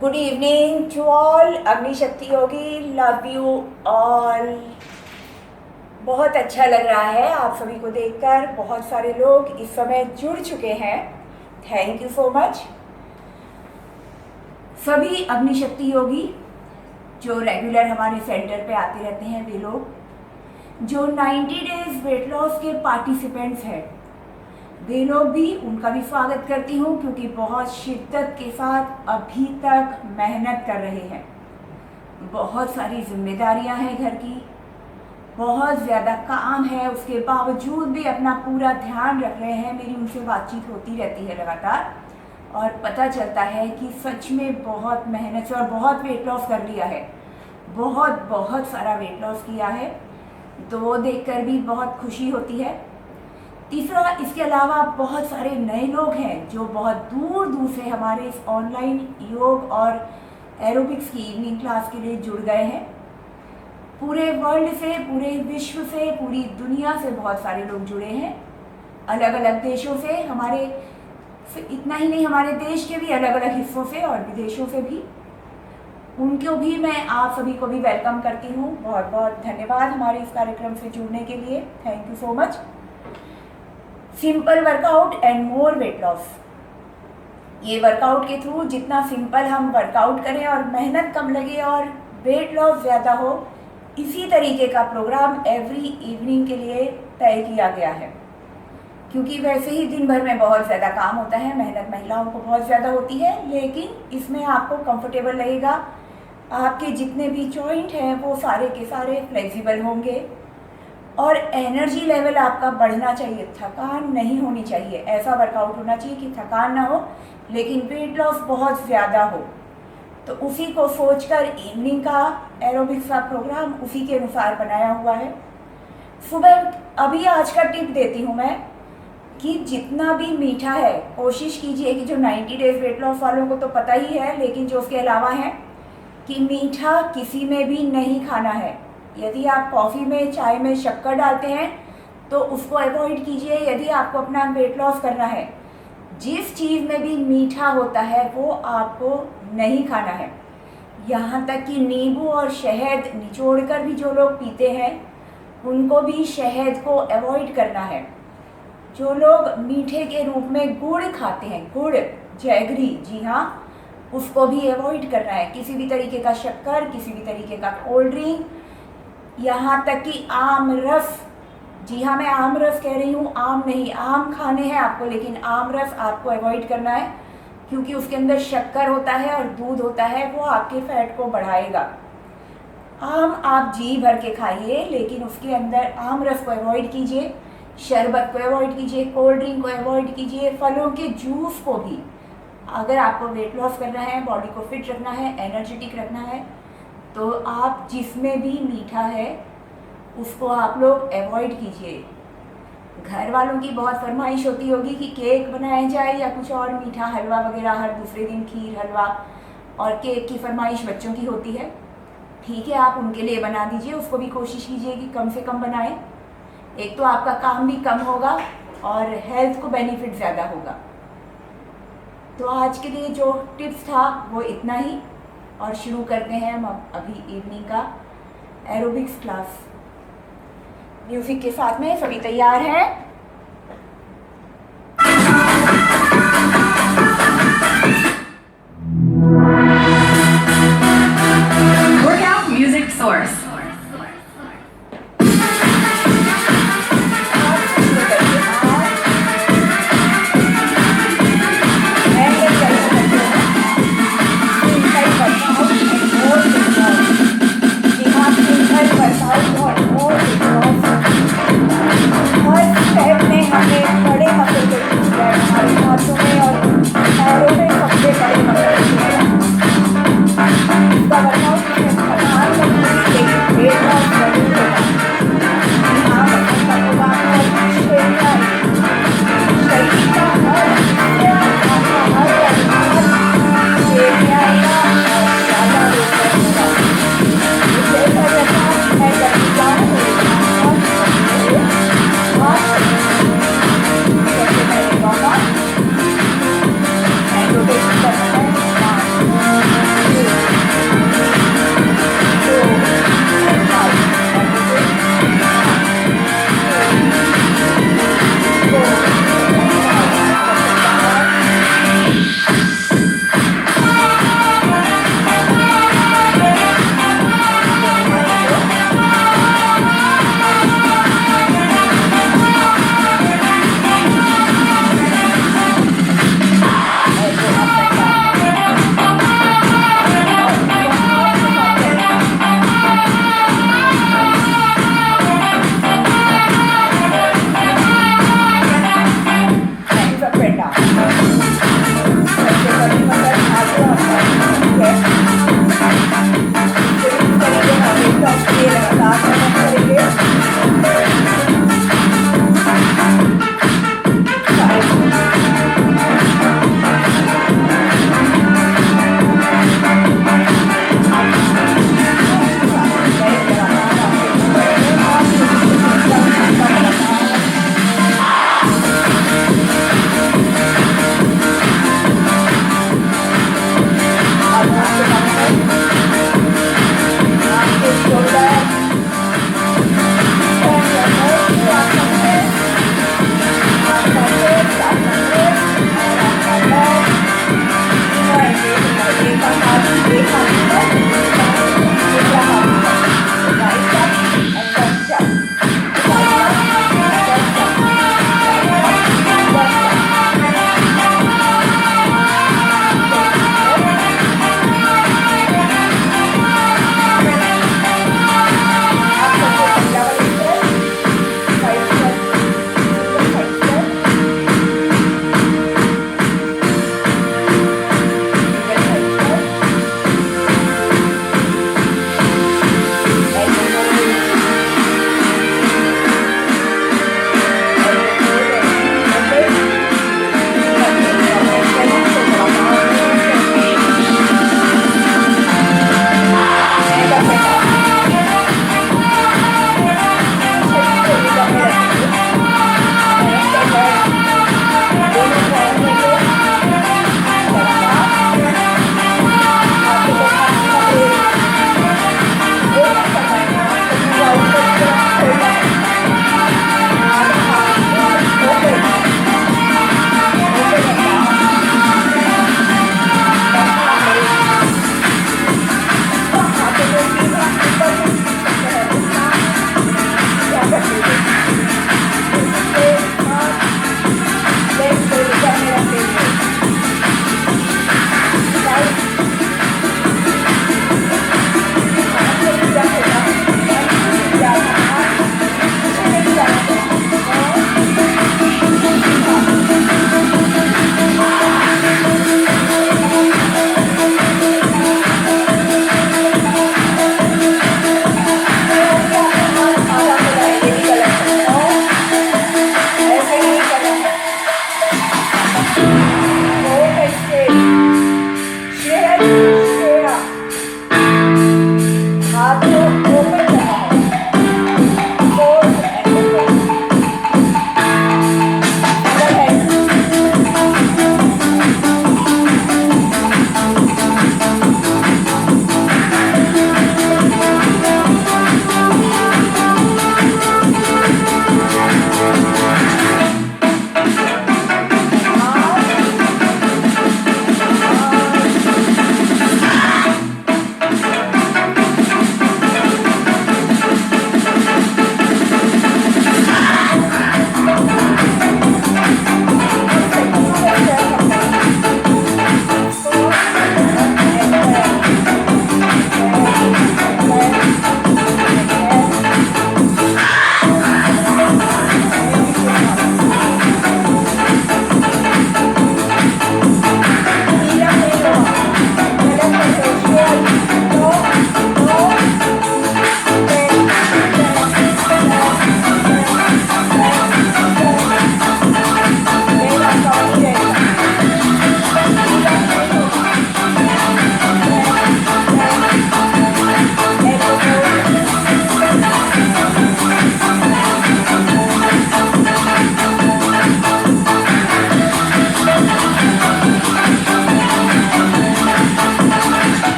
Good evening to all. अग्नि शक्ति योगी, love you all. बहुत अच्छा लग रहा है आप सभी को देखकर। बहुत सारे लोग इस समय जुड़ चुके हैं। Thank you so much. सभी अग्नि शक्ति योगी जो रेगुलर हमारे सेंटर पे आते रहते हैं, वे लोग जो 90 डेज वेट लॉस के पार्टिसिपेंट्स हैं, वे लोग भी, उनका भी स्वागत करती हूँ, क्योंकि बहुत शिद्दत के साथ अभी तक मेहनत कर रहे हैं। बहुत सारी जिम्मेदारियां हैं घर की, बहुत ज़्यादा काम है, उसके बावजूद भी अपना पूरा ध्यान रख रहे हैं। मेरी उनसे बातचीत होती रहती है लगातार, और पता चलता है कि सच में बहुत मेहनत से और बहुत वेट लॉस कर लिया है। बहुत सारा वेट लॉस किया है, तो वो देखकर भी बहुत खुशी होती है। तीसरा, इसके अलावा बहुत सारे नए लोग हैं जो बहुत दूर दूर से हमारे इस ऑनलाइन योग और एरोबिक्स की इवनिंग क्लास के लिए जुड़ गए हैं। पूरे वर्ल्ड से, पूरे विश्व से, पूरी दुनिया से बहुत सारे लोग जुड़े हैं, अलग अलग देशों से। हमारे इतना ही नहीं, हमारे देश के भी अलग अलग हिस्सों से और विदेशों से भी। उनको भी मैं, आप सभी को भी वेलकम करती हूँ। बहुत बहुत धन्यवाद हमारे इस कार्यक्रम से जुड़ने के लिए। Thank you so much. Simple workout and more weight loss. ये वर्कआउट के थ्रू जितना सिंपल हम वर्कआउट करें और मेहनत कम लगे और वेट लॉस ज़्यादा हो, इसी तरीके का प्रोग्राम एवरी इवनिंग के लिए तय किया गया है। क्योंकि वैसे ही दिन भर में बहुत ज़्यादा काम होता है, मेहनत महिलाओं को बहुत ज़्यादा होती है, लेकिन इसमें आपको कंफर्टेबल लगेगा। आपके जितने भी जॉइंट हैं वो सारे के सारे फ्लेक्सिबल होंगे और एनर्जी लेवल आपका बढ़ना चाहिए, थकान नहीं होनी चाहिए। ऐसा वर्कआउट होना चाहिए कि थकान ना हो लेकिन वेट लॉस बहुत ज़्यादा हो। तो उसी को सोचकर इवनिंग का एरोबिक्स का प्रोग्राम उसी के अनुसार बनाया हुआ है। सुबह अभी आज का टिप देती हूँ मैं कि जितना भी मीठा है, कोशिश कीजिए कि जो 90 डेज वेट लॉस वालों को तो पता ही है, लेकिन जो उसके अलावा है कि मीठा किसी में भी नहीं खाना है। यदि आप कॉफ़ी में, चाय में शक्कर डालते हैं तो उसको अवॉइड कीजिए। यदि आपको अपना वेट लॉस करना है, जिस चीज़ में भी मीठा होता है वो आपको नहीं खाना है। यहाँ तक कि नींबू और शहद निचोड़कर भी जो लोग पीते हैं, उनको भी शहद को अवॉइड करना है। जो लोग मीठे के रूप में गुड़ खाते हैं, गुड़, जैगरी, जी हाँ, उसको भी अवॉइड करना है। किसी भी तरीके का शक्कर, किसी भी तरीके का कोल्ड ड्रिंक, यहाँ तक कि आम रस, जी हाँ मैं आम रस कह रही हूँ, आम नहीं, आम खाने हैं आपको, लेकिन आम रस आपको अवॉइड करना है, क्योंकि उसके अंदर शक्कर होता है और दूध होता है, वो आपके फैट को बढ़ाएगा। आम आप जी भर के खाइए, लेकिन उसके अंदर आम रस को अवॉइड कीजिए, शरबत को अवॉइड कीजिए, कोल्ड ड्रिंक को अवॉइड कीजिए, फलों के जूस को भी। अगर आपको वेट लॉस करना है, बॉडी को फिट रखना है, एनर्जेटिक रखना है, तो आप जिसमें भी मीठा है उसको आप लोग अवॉइड कीजिए। घर वालों की बहुत फरमाइश होती होगी कि केक बनाया जाए या कुछ और मीठा, हलवा वगैरह, हर दूसरे दिन खीर, हलवा और केक की फरमाइश बच्चों की होती है। ठीक है, आप उनके लिए बना दीजिए, उसको भी कोशिश कीजिए कि कम से कम बनाएं। एक तो आपका काम भी कम होगा और हेल्थ को बेनिफिट ज़्यादा होगा। तो आज के लिए जो टिप्स था वो इतना ही, और शुरू करते हैं हम अभी इवनिंग का एरोबिक्स क्लास। म्यूजिक के साथ में सभी तैयार हैं? Workout music source. और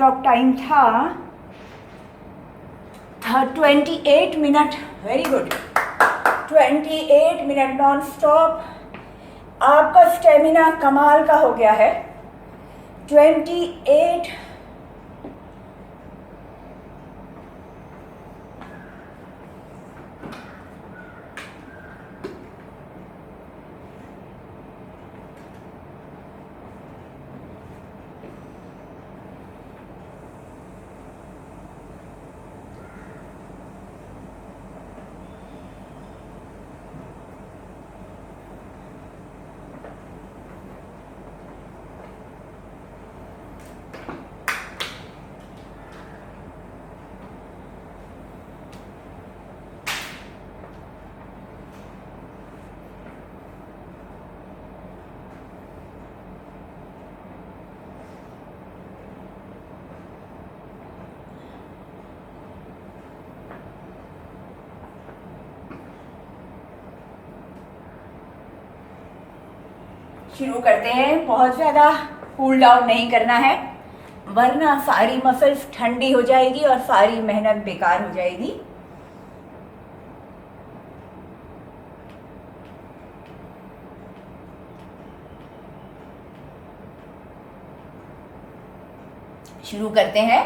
स्टॉप टाइम था 28 minute. Very good, 28 minute non stop. आपका स्टेमिना कमाल का हो गया है। 28 शुरू करते हैं। बहुत ज़्यादा कूल डाउन नहीं करना है, वरना सारी मसल्स ठंडी हो जाएगी और सारी मेहनत बेकार हो जाएगी। शुरू करते हैं।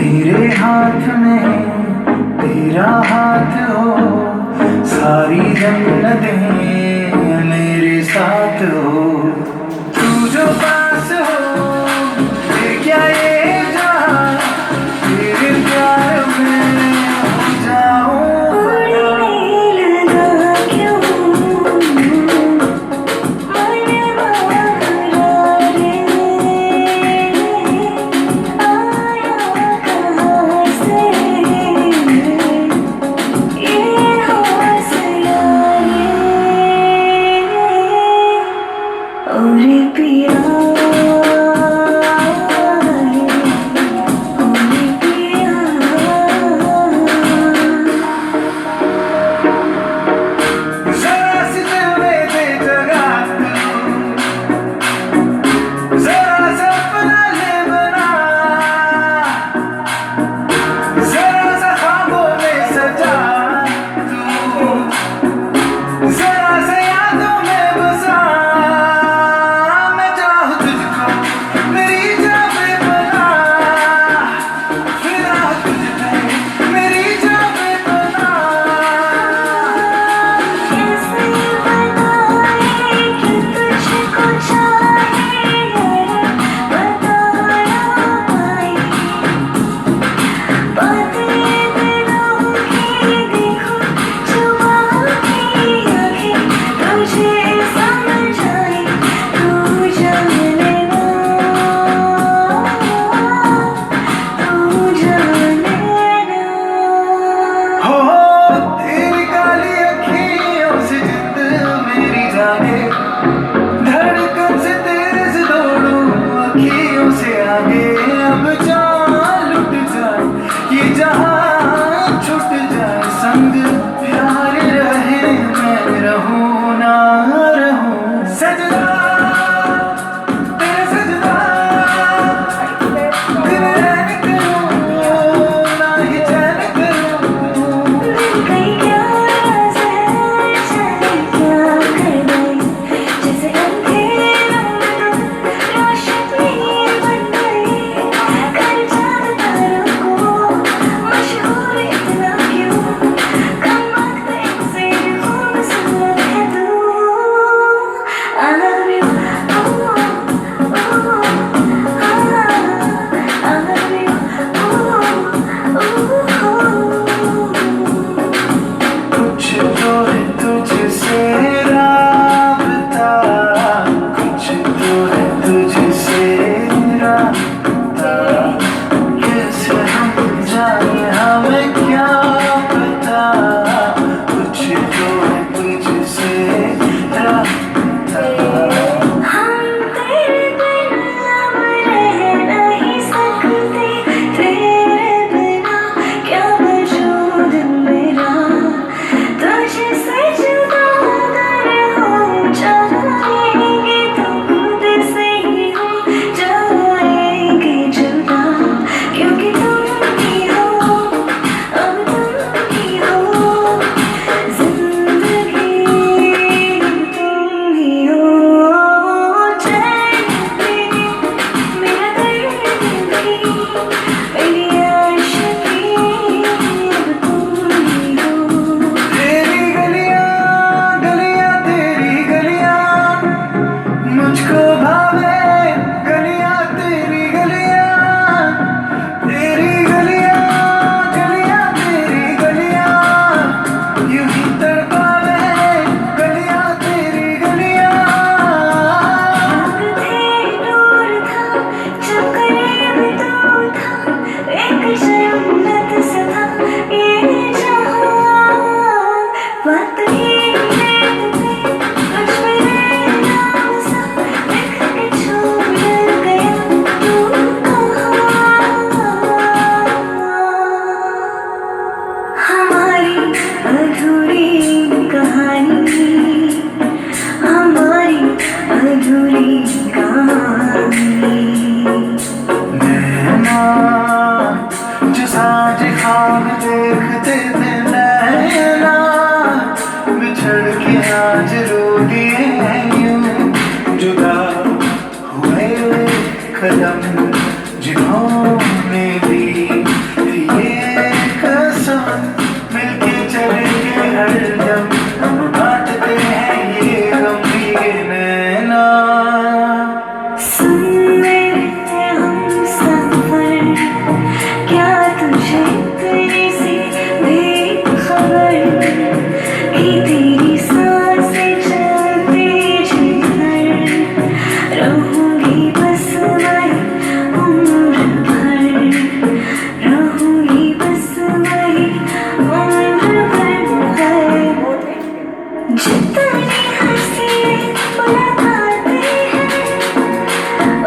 मेरे हाथ में तेरा हाथ हो, सारी जन्नतें मेरे साथ हो। तू जो पास हो ये क्या ये जहां, तेरे प्यार में हो जाऊं कदम जिन्होंने दी ये कसम, मिलके चलेंगे हरदम, बांटते हैं ये गम भीगे नैना। सुन मेरे हमसफर, क्या तुझे इतनी सी भी खबर कि तेरी सांसें चलती जिधर, रहूंगी बस वही उम्र भर, रहूंगी बस वही उम्र भर। जितनी हंसी मुलाकातें हैं,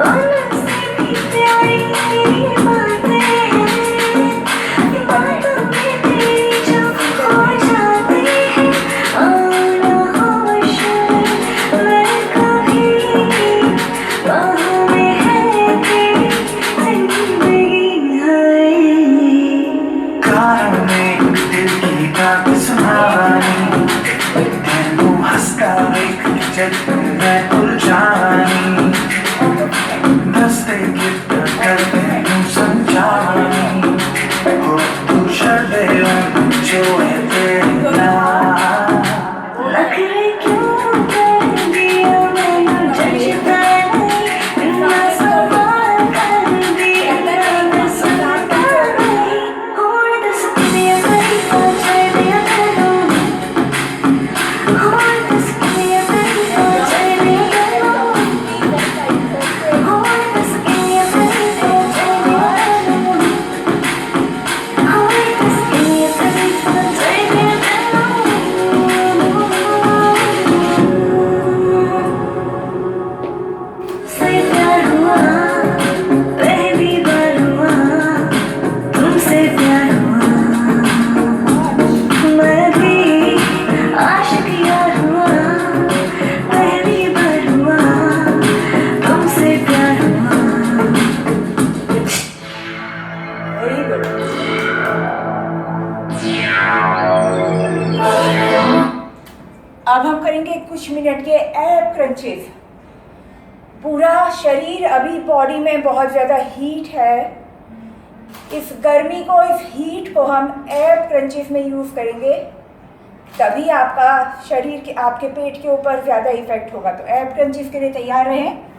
उनसे भी प्यारी तेरी बातें हैं, बातों में तेरी जो खो जाते हैं, आना होश मैं कभी, बाहों में है तेरी जिंदगी है। कानों में दिल की बात सुनानी, तेनू हंसता एक जग में उलझानी, दस्ते गिरता कर तेनू समझानी, हो तू शर्दे जो है तेरा। नखरे क्यों कर दिया मैंने जचता नहीं, ना सवाल कर दिया ना सुनता नहीं, होड़ दस दिया कहीं पहुंचा दिया करो, होड़ दस दिया कहीं पहुंचा दिया करो, होड़ दस दिया कहीं पहुंचा दिया करो, होड़ दस दिया कहीं पहुंचा दिया करो। से प्यार हुआ, पहली बार हुआ, तुमसे प्यार हुआ, मैं भी आशिक यार हुआ, पहली बार हुआ, तुमसे प्यार हुआ। Very good. अब हम करेंगे कुछ मिनट के एब क्रंचेस। पूरा शरीर अभी बॉडी में बहुत ज़्यादा हीट है, इस गर्मी को, इस हीट को हम एब क्रंचेस में यूज़ करेंगे, तभी आपका शरीर के, आपके पेट के ऊपर ज़्यादा इफेक्ट होगा। तो एब क्रंचेस के लिए तैयार रहें।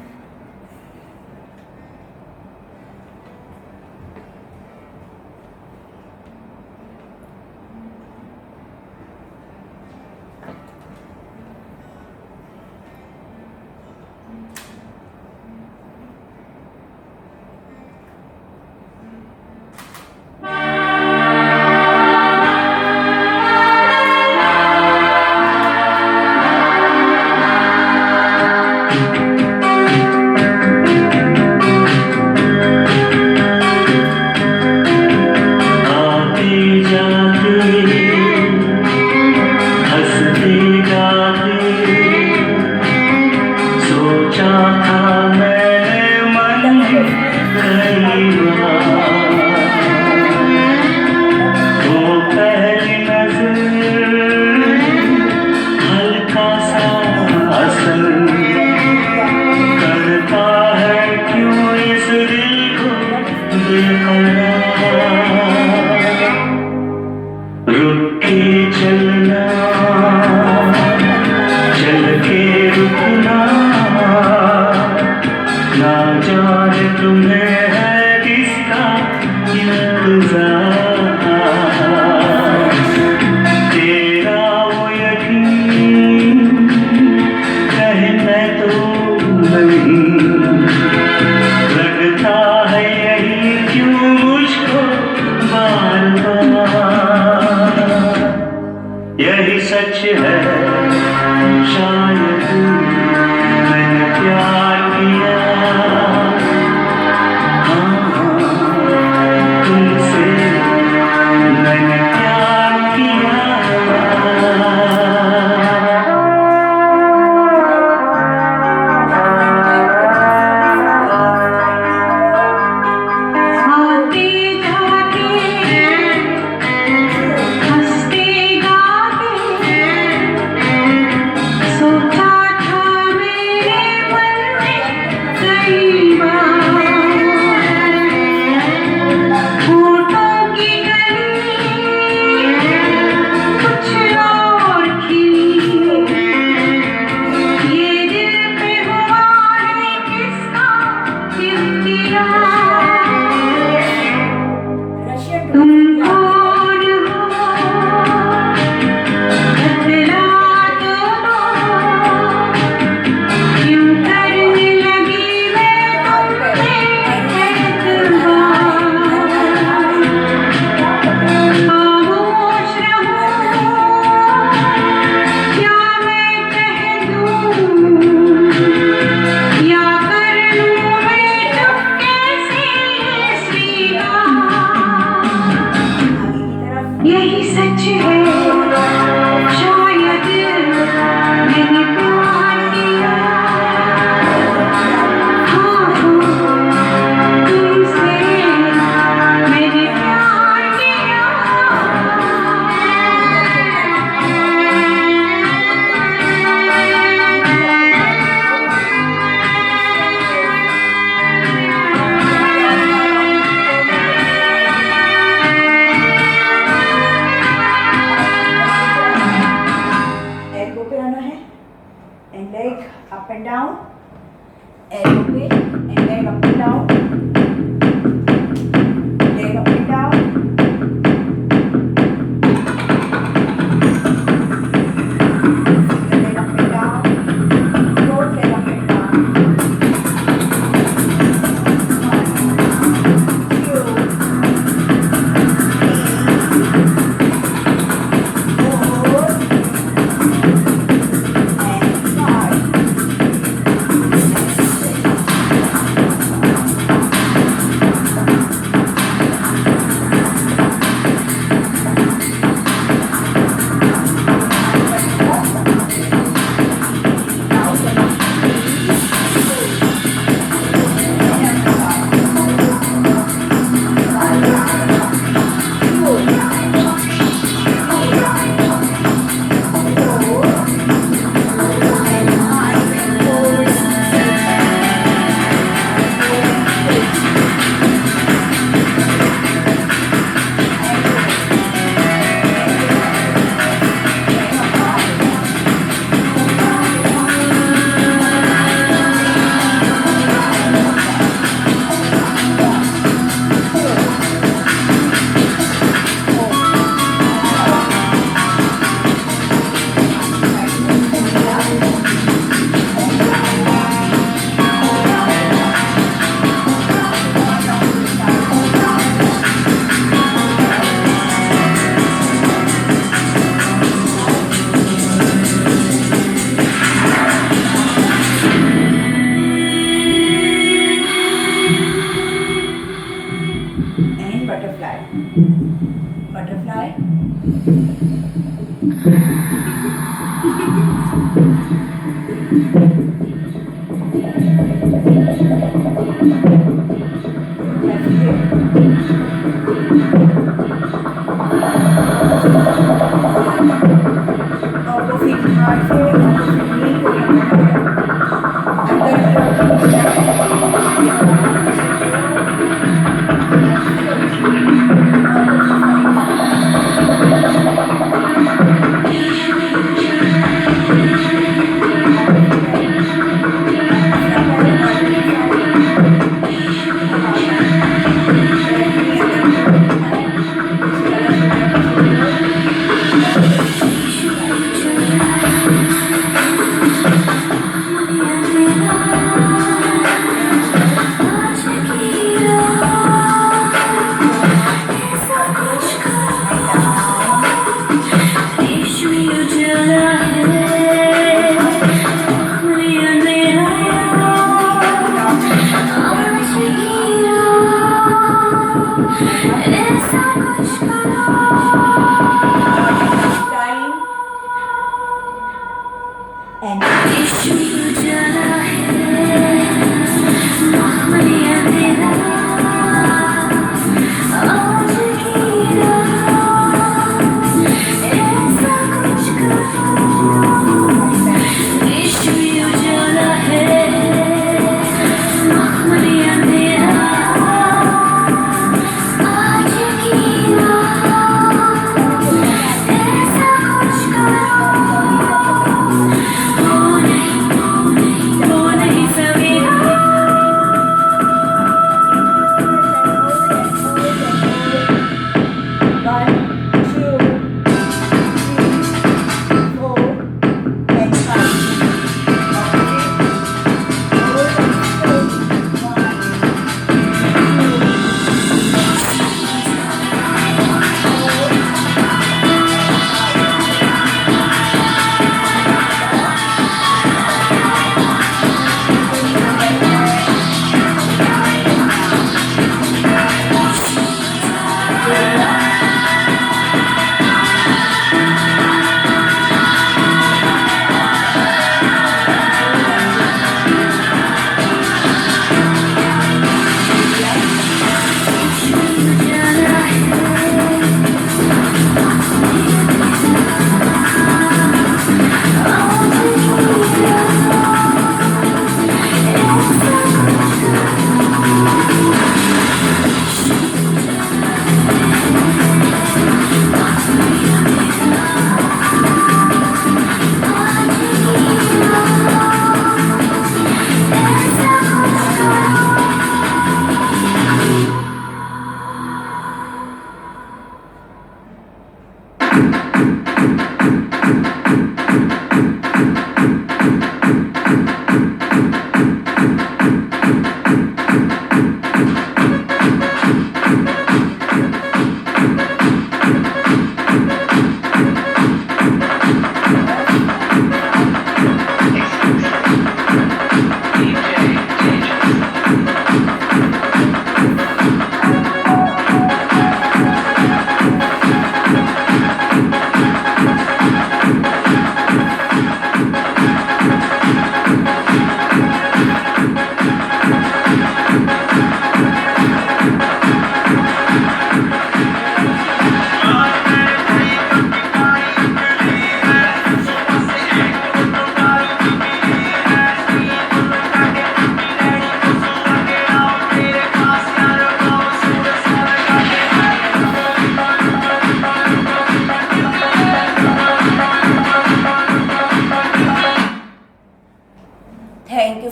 यही सच है, शायद मैंने प्यार किया, हाँ, तुमसे मैंने प्यार किया। सोचा था बटरफ्लाई,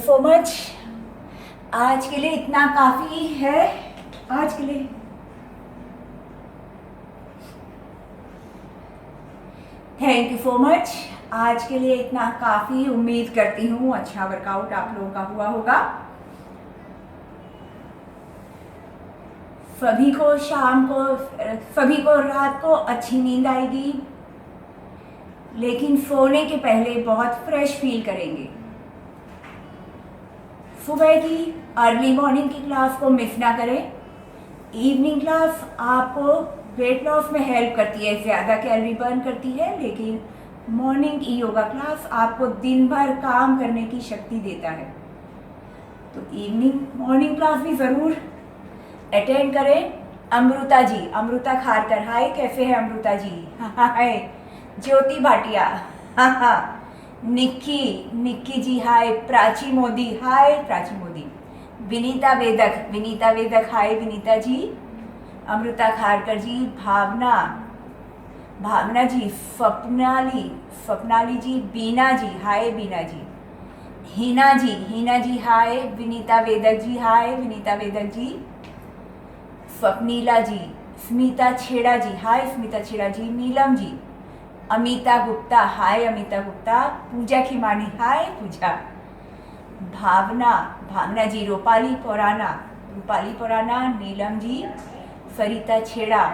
सो मच। आज के लिए इतना काफ़ी है, आज के लिए। Thank you so much. आज के लिए इतना काफ़ी। उम्मीद करती हूँ अच्छा वर्कआउट आप लोगों का हुआ होगा। सभी को शाम को, सभी को रात को अच्छी नींद आएगी, लेकिन सोने के पहले बहुत फ्रेश फील करेंगे। सुबह की अर्ली मॉर्निंग की क्लास को मिस ना करें। इवनिंग क्लास आपको वेट लॉस में हेल्प करती है, ज़्यादा कैलोरी बर्न करती है, लेकिन मॉर्निंग की योगा क्लास आपको दिन भर काम करने की शक्ति देता है। तो मॉर्निंग क्लास भी ज़रूर अटेंड करें। अमृता जी, अमृता खारकर, हाय, कैसे हैं अमृता जी? हाय। ज्योति भाटिया, हाँ। निक्की जी, हाय। प्राची मोदी, हाय प्राची मोदी। विनीता वेदक, हाय विनीता जी। अमृता खारकर जी, भावना जी, स्वप्नाली जी, बीना जी, हाय बीना जी। हिना जी, हाय। विनीता वेदक जी, हाय विनीता वेदक जी। स्वप्नीला जी, स्मिता छेड़ा जी, हाय स्मिता छेड़ा जी। नीलम जी, अमिता गुप्ता, हाय अमिता गुप्ता। पूजा खिमानी, हाय पूजा। भावना जी, रूपाली पौराना। नीलम जी, सरिता छेड़ा।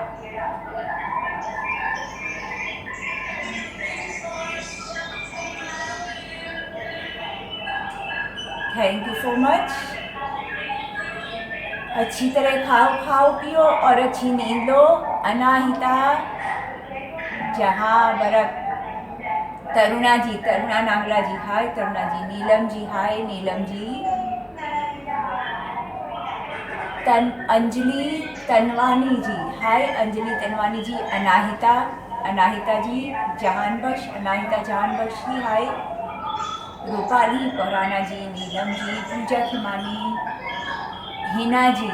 Thank you so much. अच्छी तरह खाओ पियो और अच्छी नींद लो। अनाहिता, जहाँ बरक। तरुणा नांगला जी, हाय तरुणा जी। नीलम जी, हाय नीलम जी। अंजलि तनवानी जी, हाय अंजलि तनवानी जी। अनाहिता जी, अनाहिता जहान बख्श जी, हाय। रूपाली पौराना जी, नीलम जी, पूजा खिमानी, हिना जी,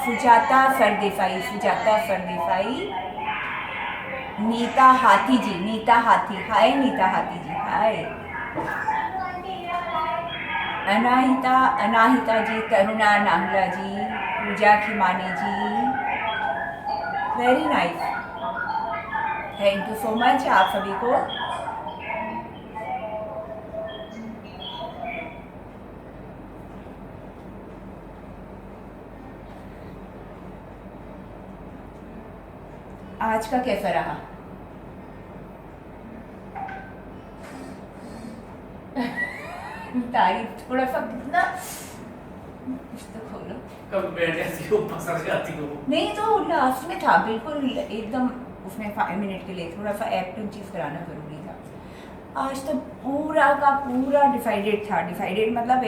सुजाता सरदेसाई। नीता हाथी, hi Neeta Hathi ji, hi. Anahita ji, Karuna Nangla ji, Pooja Khimani ji. Very nice, thank you so much आप सभी को। आज का कैसा रहा? तारीफ थोड़ा सा कितना कुछ तो खोलो। कब बैठ जाती हो, पसंद जाती हो? नहीं तो लास्ट में था बिल्कुल एकदम, उसमें 5 मिनट के लिए थोड़ा सा एक्टिव चीज़ कराना जरूरी था। आज तो पूरा का पूरा डिसाइडेड था, मतलब